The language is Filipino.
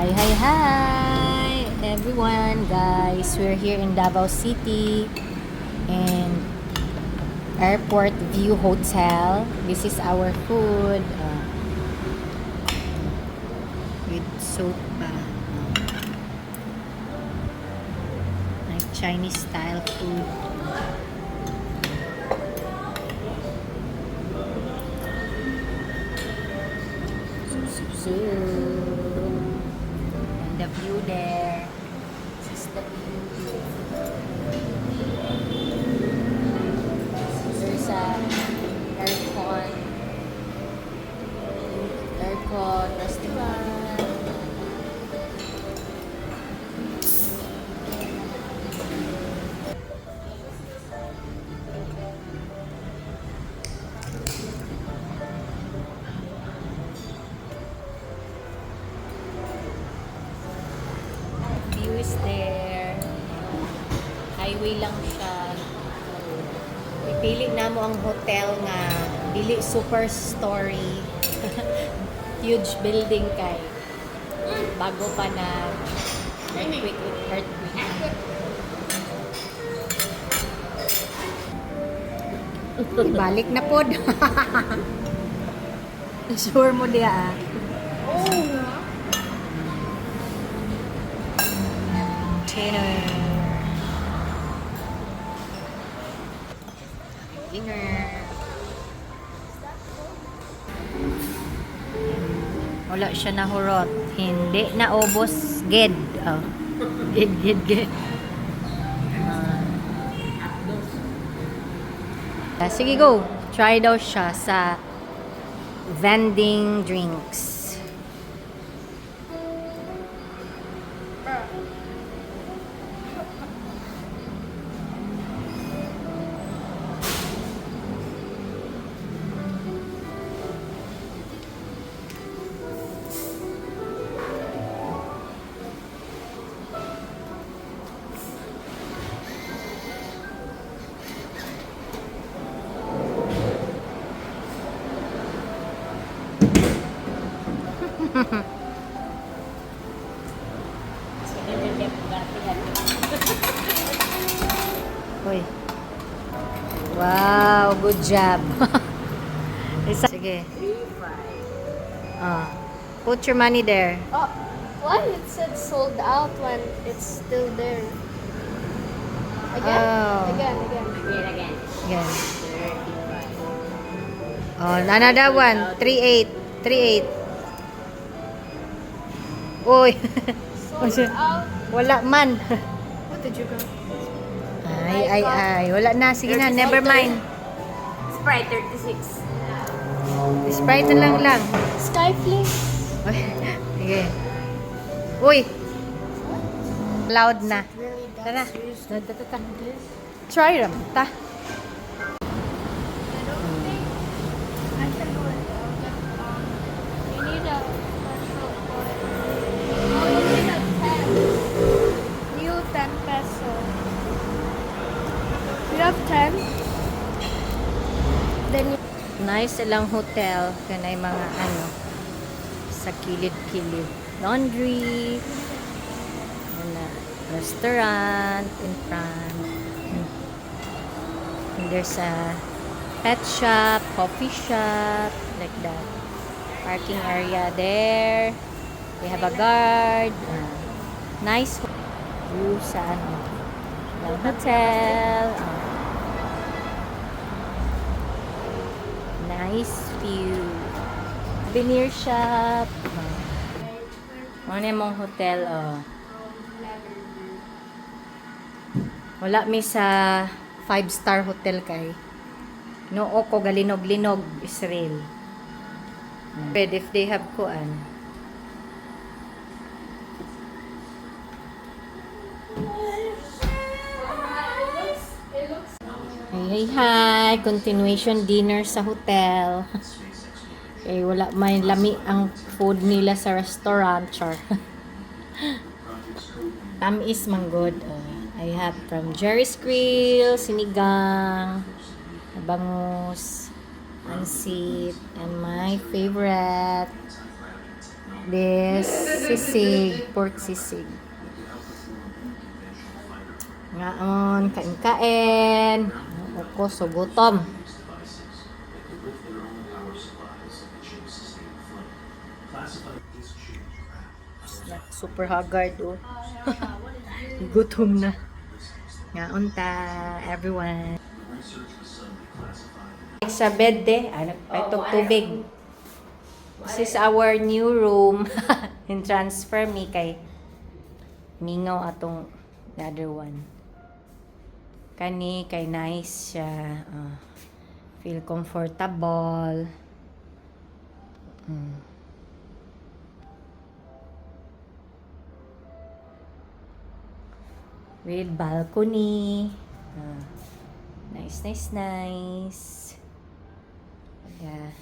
Hi, hi, hi, everyone, guys. We're here in Davao City and Airport View Hotel. This is our food with soup, like Chinese style food. And the view there. This is the view. There's a aircon restaurant. View is there. Highway lang siya. Ipili na mo ang hotel nga dili super story. Huge building kay bago pa na earthquake. Balik na pod. Sure mo diya dinner. Wala siya nahurot. Hindi na ubos. Ged. Oh. Ged. Sige, go. Try daw siya sa vending drinks. Uy. Wow, good job. Sige. Put your money there. Oh, why it said sold out when it's still there? Again? Oh. Again. Again. Oh, another one. 3.8. Uy. Sold out. Wala man. What did you go? Ay. Wala na. Sige na. Never mind. Sprite 36. Sprite na lang. Skyflix. Uy. Sige. Uy. Loud na. Really Tara. does. Try ram. Ta. I don't think I can do it. You need a special card. Oh, you need a 10. New 10 peso. You have 10? Then you... Nice lang hotel. Kanay mga sa kilid-kilid. Laundry. Restaurant in front. And there's a pet shop, coffee shop, like that. Parking area there. We have a guard. Nice view sa hotel. Nice view. Souvenir shop. Ano yung hotel, Wala mi sa 5-star hotel kay. Noo ko galinog-linog Israel. But if they have kuan. Hi. Continuation dinner sa hotel. Eh, wala may lami ang food nila sa restaurant, char. Tamis man good. I have from Jerry's Grill, sinigang, bangus, pansit, and my favorite, This sisig, pork sisig. Ngaon, kain-kain. Ako, so gutom. Super haggard, oh. Gutom na. Ngaon ta, everyone. Sa bed, itong tubig. This is our new room. In transfer me kay mingaw atong the other one. Kani kay nice siya. Feel comfortable. With balcony. Nice. Yeah.